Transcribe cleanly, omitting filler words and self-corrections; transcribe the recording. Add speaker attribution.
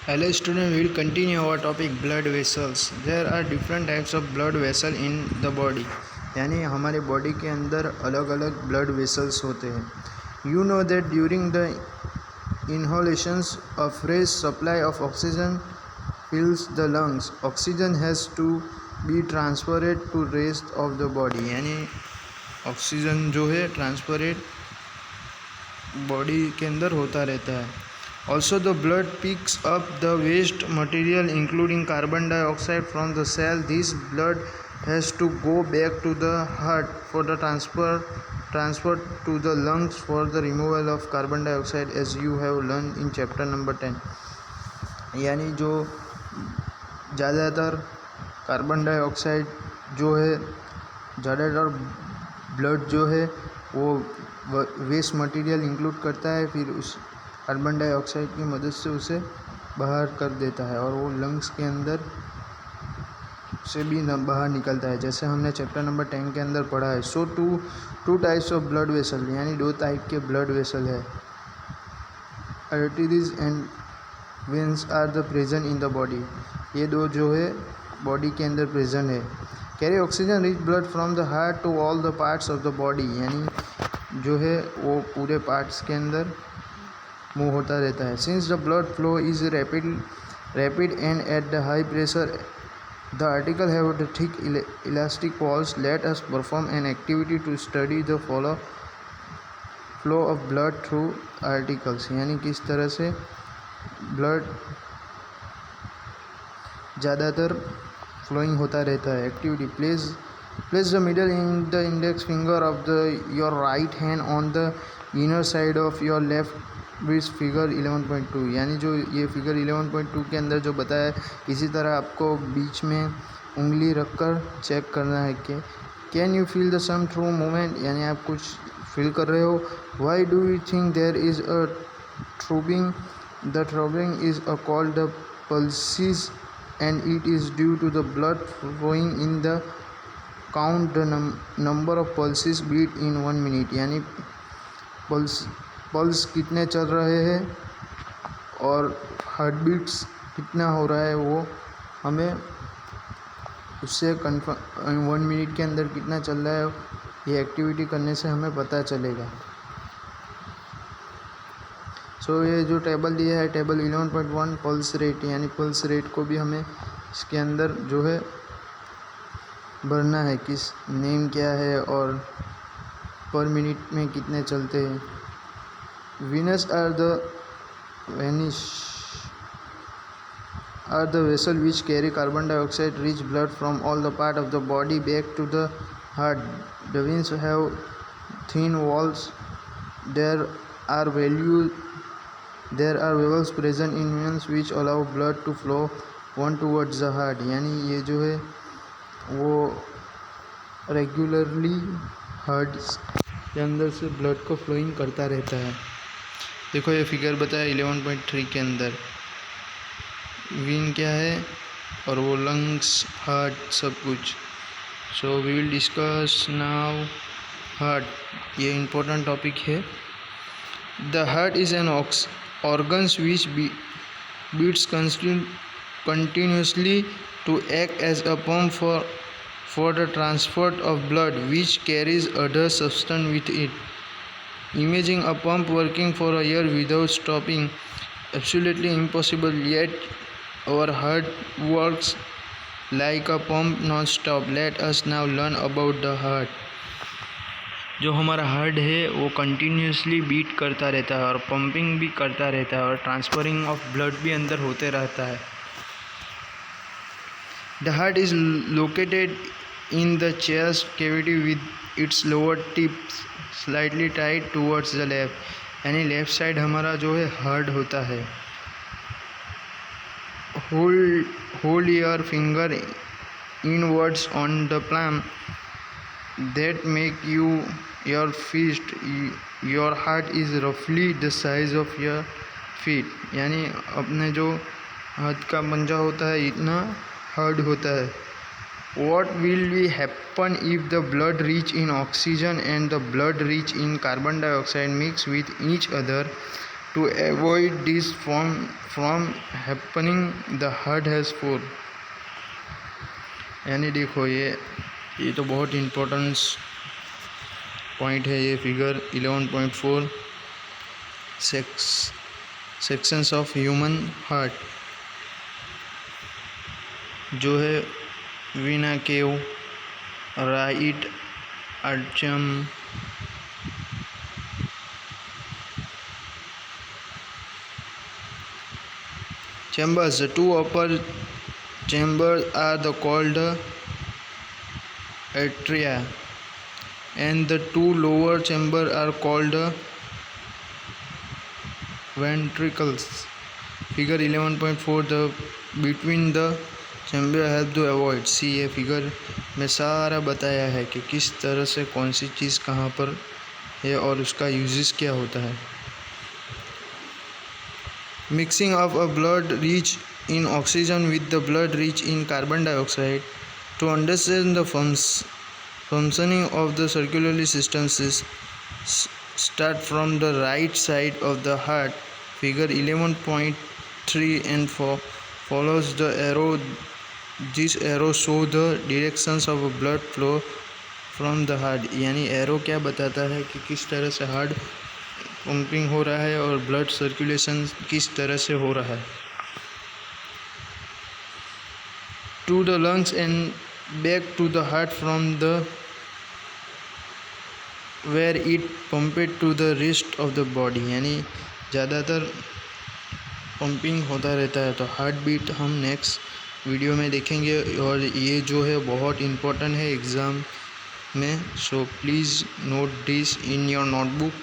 Speaker 1: Hello student, we will continue our topic blood vessels. There are different types of blood vessel in the body. यानी हमारे body के अंदर अलग अलग blood vessels होते हैं. You know that during the inhalations a fresh supply of oxygen fills the lungs. Oxygen has to be transferred to rest of the body. यानी oxygen जो है ट्रांसफरेड बॉडी के अंदर होता रहता है. Also, the blood picks up the waste material including carbon dioxide from the cell. This blood has to go back to the heart for the transfer to the lungs for the removal of carbon dioxide, as you have learned in chapter number 10. यानी जो ज़्यादातर carbon dioxide जो है, ज़्यादातर blood जो है वो waste material include करता है, फिर उस कार्बन डाइऑक्साइड की मदद से उसे बाहर कर देता है और वो लंग्स के अंदर से भी बाहर निकलता है, जैसे हमने चैप्टर नंबर 10 के अंदर पढ़ा है. So two types of blood vessel, यानी दो टाइप के ब्लड वेसल है. Arteries and veins are the present in the body. ये दो जो है बॉडी के अंदर प्रेजेंट है. Carry oxygen rich blood from the heart to all the parts of the body, यानी जो है वो पूरे पार्ट्स के अंदर मूव होता रहता है. Since the blood flow is rapid and at the high pressure, the article have the thick elastic walls. Let us perform an activity to study the flow of blood through articles. यानी किस तरह से blood ज़्यादातर flowing होता रहता है. Activity. Place the middle in the index finger of your right hand on the inner side of your left with figure 11.2. यानी जो ये फिगर 11.2 के अंदर जो बताया है, इसी तरह आपको बीच में उंगली रखकर चेक करना है कि can you feel the some through movement, यानी आप कुछ फील कर रहे हो. Why do you think there is a throbbing. The throbbing is a called the pulses and it is due to the blood flowing in the count the number of pulses beat in 1 minute. यानी pulse कितने चल रहे हैं और heart beats कितना हो रहा है, वो हमें उससे कन्फर्म 1 मिनट के अंदर कितना चल रहा है, ये एक्टिविटी करने से हमें पता चलेगा. सो ये जो टेबल दिया है, टेबल 11.1 पल्स रेट, यानी पल्स रेट को भी हमें इसके अंदर जो है भरना है, किस नेम क्या है और पर मिनट में कितने चलते हैं. Veins are the vessel which carry carbon dioxide rich blood from all the part of the body back to the heart. The veins have thin walls. There are valves present in veins which allow blood to flow one towards the heart. यानी ये जो है वो regularly heart के अंदर से blood को flowing करता रहता है. देखो ये फिगर बताया 11.3 के अंदर वीन क्या है और वो लंग्स, हार्ट, सब कुछ. So we will discuss now heart. ये इम्पोर्टेंट टॉपिक है. The heart is an organs which beats continuously to act as a pump for the transport of blood which carries other substance with it. Imagine a pump working for a year without stopping. Absolutely impossible, yet our heart works like a pump non-stop. Let us now learn about the heart. जो हमारा heart है वो continuously beat करता रहता है और pumping भी करता रहता है और ट्रांसफरिंग ऑफ ब्लड भी अंदर होते रहता है. The heart is located in the chest cavity with its lower tip slightly tied towards the left. यानी लेफ्ट साइड हमारा जो है हार्ट होता है. Hold your finger inwards on the palm that make your fist. Your heart is roughly the size of your feet. यानी अपने जो हाथ का पंजा होता है इतना हार्ड होता है. What will happen if the blood rich in oxygen and the blood rich in carbon dioxide mix with each other? To avoid this from happening, the heart has 4. यानी देखो ये तो बहुत इम्पोर्टेंट पॉइंट है। ये figure 11.4 sections of human heart जो है वीना केव, right atrium, chambers. The 2 upper chambers are called atria, and the 2 lower chambers are called ventricles. Figure 11.4 the between the chamber help to avoid. See ये figure में सारा बताया है कि किस तरह से कौन सी चीज़ कहाँ पर है और उसका यूजेस क्या होता है। Mixing of a blood rich in oxygen with the blood rich in carbon dioxide. To understand the functioning of the circulatory systems, start from the right side of the heart. Figure 11.3 and 4 follows the arrow. This arrow show the directions of blood flow from the heart. यानी arrow क्या बताता है कि किस तरह से heart pumping हो रहा है और ब्लड सर्कुलेशन किस तरह से हो रहा है। To the lungs and back to the heart from the where it pumped to the rest of the body. यानी ज़्यादातर पंपिंग होता रहता है। तो हार्ट बीट हम नेक्स्ट वीडियो में देखेंगे और ये जो है बहुत इम्पोर्टेंट है एग्ज़ाम में। So please note this in your notebook.